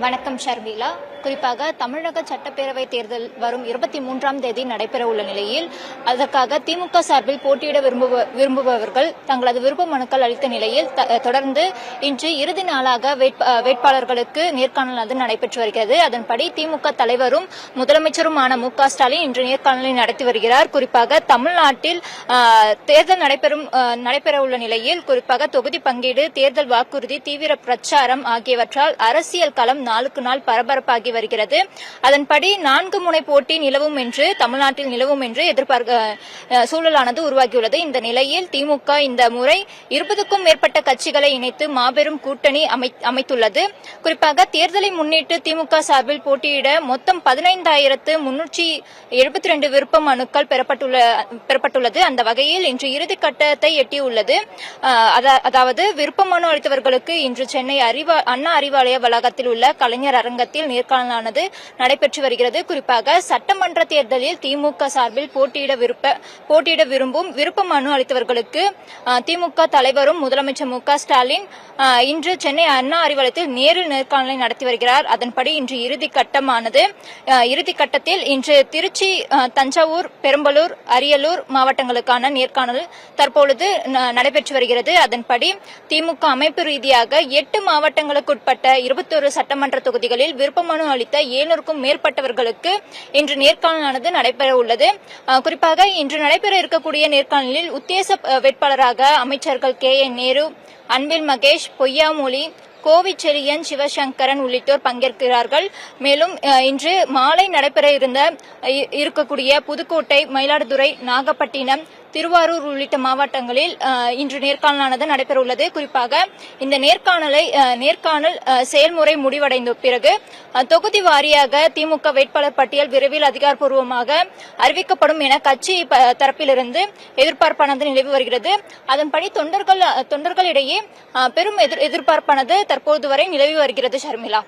வணக்கம் ஷர்மிளா. குறிப்பாக தமிழக சட்டப்பேரவை தேர்தல் வரும் 23ஆம் தேதி நடைபெற உள்ள நிலையில் அதற்காக திமுக சார்பில் போட்டியிட விரும்புபவர்கள் தங்களது விருப்ப மனுக்கள் அளித்த நிலையில் தொடர்ந்து இன்று இறுதி நாளாக வேட்பாளர்களுக்கு நேர்காணல் நடைபெற்று வருகிறது. அதன்படி திமுக தலைவரும் முதலமைச்சருமான மு.க. ஸ்டாலின் இன்று நேர்காணலை நடத்தி வருகிறார். குறிப்பாக தமிழ்நாட்டில் தேர்தல் நடைபெற உள்ள நிலையில் குறிப்பாக தொகுதி பங்கீடு, தேர்தல் வாக்குறுதி, தீவிர பிரச்சாரம் ஆகியவற்றால் அரசியல் களம் நாளுக்கு நாள் பரபரப்பாகி வருகிறது. அதன்படி 4 முனை போட்டி தமிழ்நாட்டில் நிலவும் என்று சூழலானது உருவாகியுள்ளது. இந்த நிலையில் திமுக இந்த முறை 20க்கும் மேற்பட்ட கட்சிகளை இணைத்து மாபெரும் கூட்டணி அமைத்துள்ளது. குறிப்பாக தேர்தலை முன்னிட்டு திமுக சார்பில் போட்டியிட மொத்தம் 15,372 விருப்ப மனுக்கள் பெறப்பட்டுள்ளது. அந்த வகையில் இன்று இறுதி கட்டத்தை எட்டியுள்ளது. அதாவது விருப்ப மனு அளித்தவர்களுக்கு இன்று சென்னை அண்ணா அறிவாலய வளாகத்தில் உள்ள கலைஞர் அரங்கத்தில் நேர்காணலானது நடைபெற்று வருகிறது. குறிப்பாக சட்டமன்ற தேர்தலில் திமுக சார்பில் போட்டியிட விரும்பும் விருப்ப மனு அளித்தவர்களுக்கு திமுக தலைவரும் முதலமைச்சர் மு.க. ஸ்டாலின் இன்று சென்னை அண்ணா அறிவாலயத்தில் நேரில் நேர்காணலை நடத்தி வருகிறார். அதன்படி இன்று இறுதி கட்டத்தில் இன்று திருச்சி, தஞ்சாவூர், பெரம்பலூர், அரியலூர் மாவட்டங்களுக்கான நேர்காணல் தற்பொழுது நடைபெற்று வருகிறது. அதன்படி திமுக அமைப்பு ரீதியாக 8 மாவட்டங்களுக்குட்பட்ட 21 சட்டமன்ற தொகுதிகளில் விருப்ப மனு அளித்த 700க்கும் மேற்பட்டவர்களுக்கு இன்று நேர்காணலானது நடைபெற உள்ளது. குறிப்பாக இன்று நடைபெற இருக்கக்கூடிய நேர்காணலில் உத்தேச வேட்பாளராக அமைச்சர்கள் கே.என். நேரு, அன்பில் மகேஷ், பொய்யாமொழி, கோவிச்செழியன், சிவசங்கரன் உள்ளிட்டோர் பங்கேற்கிறார்கள். மேலும் இன்று மாலை நடைபெற இருக்கக்கூடிய புதுக்கோட்டை, மயிலாடுதுறை, நாகப்பட்டினம், திருவாரூர் உள்ளிட்ட மாவட்டங்களில் இன்று நேர்காணலானது நடைபெற உள்ளது. குறிப்பாக இந்த நேர்காணல் செயல்முறை முடிவடைந்த பிறகு தொகுதி வாரியாக திமுக வேட்பாளர் பட்டியல் விரைவில் அதிகாரப்பூர்வமாக அறிவிக்கப்படும் என கட்சி தரப்பிலிருந்து எதிர்பார்ப்பானது நிலவி வருகிறது. அதன்படி தொண்டர்களிடையே பெரும் எதிர்பார்ப்பானது தற்போது வரை நிலவி வருகிறது. ஷர்மிளா.